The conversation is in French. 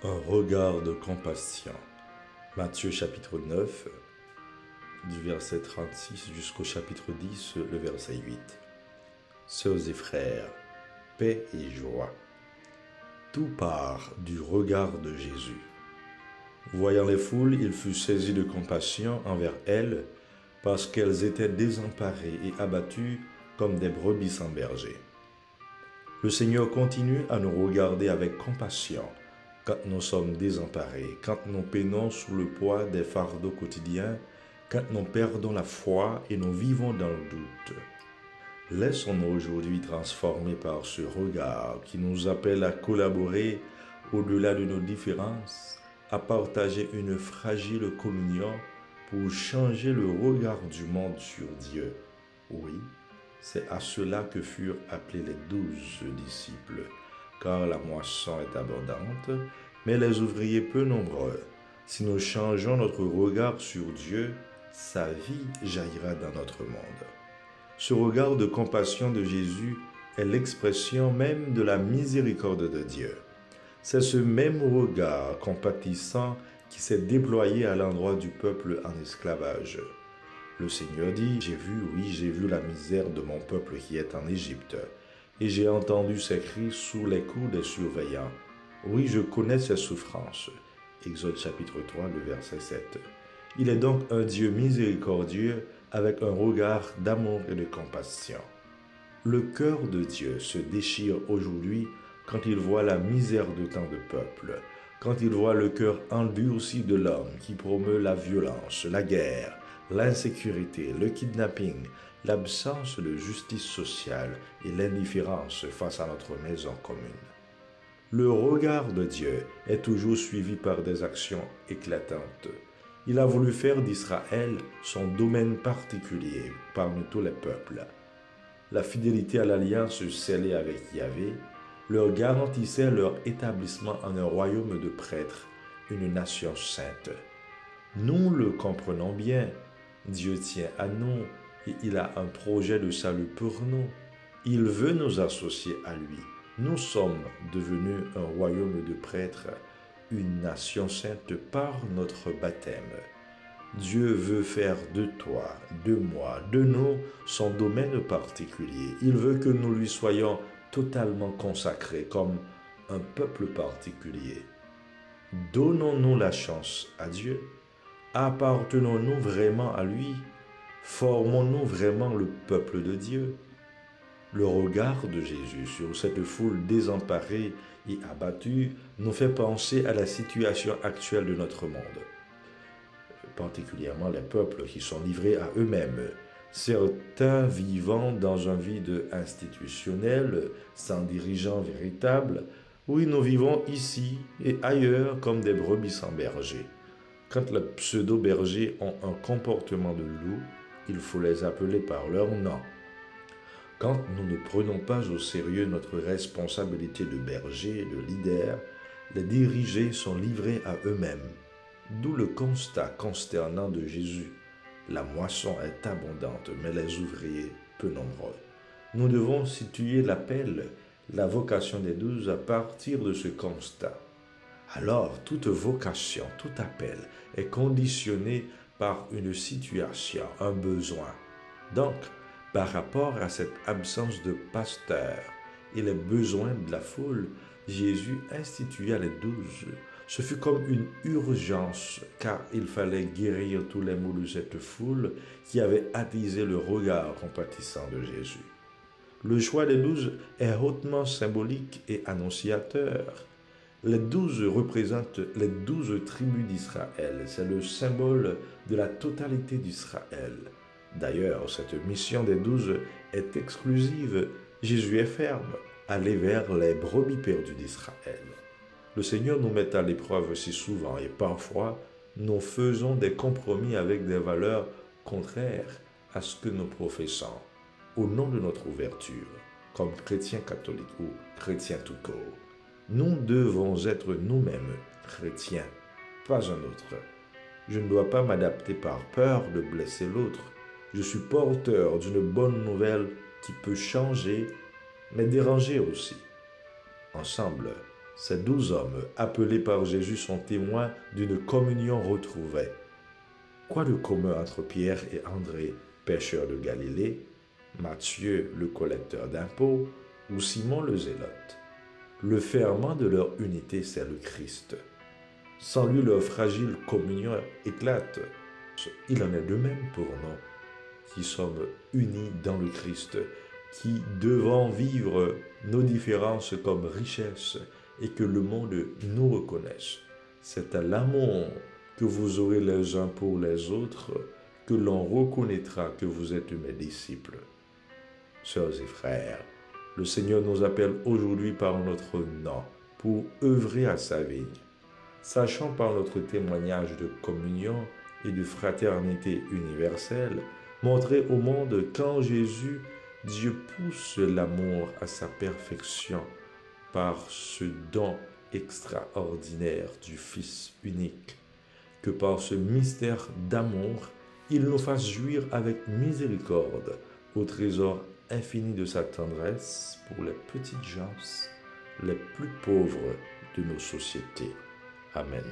Un regard de compassion. Matthieu chapitre 9, du verset 36 jusqu'au chapitre 10, le verset 8. Sœurs et frères, paix et joie. Tout part du regard de Jésus. Voyant les foules, il fut saisi de compassion envers elles, parce qu'elles étaient désemparées et abattues comme des brebis sans berger. Le Seigneur continue à nous regarder avec compassion quand nous sommes désemparés, quand nous peinons sous le poids des fardeaux quotidiens, quand nous perdons la foi et nous vivons dans le doute. Laissons-nous aujourd'hui transformer par ce regard qui nous appelle à collaborer au-delà de nos différences, à partager une fragile communion pour changer le regard du monde sur Dieu. Oui, c'est à cela que furent appelés les 12 disciples, car la moisson est abondante, mais les ouvriers peu nombreux. Si nous changeons notre regard sur Dieu, sa vie jaillira dans notre monde. Ce regard de compassion de Jésus est l'expression même de la miséricorde de Dieu. C'est ce même regard compatissant qui s'est déployé à l'endroit du peuple en esclavage. Le Seigneur dit, j'ai vu la misère de mon peuple qui est en Égypte, et j'ai entendu ses cris sous les coups des surveillants. Oui, je connais ses souffrances. Exode chapitre 3, le verset 7. Il est donc un Dieu miséricordieux avec un regard d'amour et de compassion. Le cœur de Dieu se déchire aujourd'hui quand il voit la misère de tant de peuples, quand il voit le cœur endurci de l'homme qui promeut la violence, la guerre, l'insécurité, le kidnapping, l'absence de justice sociale et l'indifférence face à notre maison commune. Le regard de Dieu est toujours suivi par des actions éclatantes. Il a voulu faire d'Israël son domaine particulier parmi tous les peuples. La fidélité à l'alliance scellée avec Yahvé leur garantissait leur établissement en un royaume de prêtres, une nation sainte. Nous le comprenons bien, Dieu tient à nous et il a un projet de salut pour nous. Il veut nous associer à lui. Nous sommes devenus un royaume de prêtres, une nation sainte par notre baptême. Dieu veut faire de toi, de moi, de nous, son domaine particulier. Il veut que nous lui soyons totalement consacrés comme un peuple particulier. Donnons-nous la chance à Dieu. Appartenons-nous vraiment à lui? Formons-nous vraiment le peuple de Dieu? Le regard de Jésus sur cette foule désemparée et abattue nous fait penser à la situation actuelle de notre monde, particulièrement les peuples qui sont livrés à eux-mêmes, certains vivant dans un vide institutionnel, sans dirigeants véritables. Oui, nous vivons ici et ailleurs comme des brebis sans berger. Quand les pseudo-bergers ont un comportement de loup, il faut les appeler par leur nom. Quand nous ne prenons pas au sérieux notre responsabilité de berger, de leader, les dirigés sont livrés à eux-mêmes. D'où le constat consternant de Jésus. La moisson est abondante, mais les ouvriers peu nombreux. Nous devons situer l'appel, la vocation des 12 à partir de ce constat. Alors, toute vocation, tout appel est conditionné par une situation, un besoin. Donc, par rapport à cette absence de pasteur et les besoins de la foule, Jésus institua les 12. Ce fut comme une urgence, car il fallait guérir tous les maux de cette foule qui avait attisé le regard compatissant de Jésus. Le choix des 12 est hautement symbolique et annonciateur. Les 12 représentent les 12 tribus d'Israël. C'est le symbole de la totalité d'Israël. D'ailleurs, cette mission des 12 est exclusive. Jésus est ferme, aller vers les brebis perdues d'Israël. Le Seigneur nous met à l'épreuve si souvent et parfois nous faisons des compromis avec des valeurs contraires à ce que nous professons au nom de notre ouverture, comme chrétiens catholiques ou chrétiens tout court. Nous devons être nous-mêmes chrétiens, pas un autre. Je ne dois pas m'adapter par peur de blesser l'autre. Je suis porteur d'une bonne nouvelle qui peut changer, mais déranger aussi. Ensemble, Ces 12 hommes appelés par Jésus sont témoins d'une communion retrouvée. Quoi de commun entre Pierre et André, pêcheurs de Galilée, Matthieu, le collecteur d'impôts, ou Simon le zélote? Le ferment de leur unité, c'est le Christ. Sans lui, leur fragile communion éclate. Il en est de même pour nous, qui sommes unis dans le Christ, qui devons vivre nos différences comme richesses et que le monde nous reconnaisse. C'est à l'amour que vous aurez les uns pour les autres que l'on reconnaîtra que vous êtes mes disciples. Sœurs et frères, le Seigneur nous appelle aujourd'hui par notre nom pour œuvrer à sa vigne. Sachant par notre témoignage de communion et de fraternité universelle, montrer au monde qu'en Jésus, Dieu pousse l'amour à sa perfection par ce don extraordinaire du Fils unique, que par ce mystère d'amour, il nous fasse jouir avec miséricorde au trésor infini de sa tendresse pour les petites gens, les plus pauvres de nos sociétés. Amen.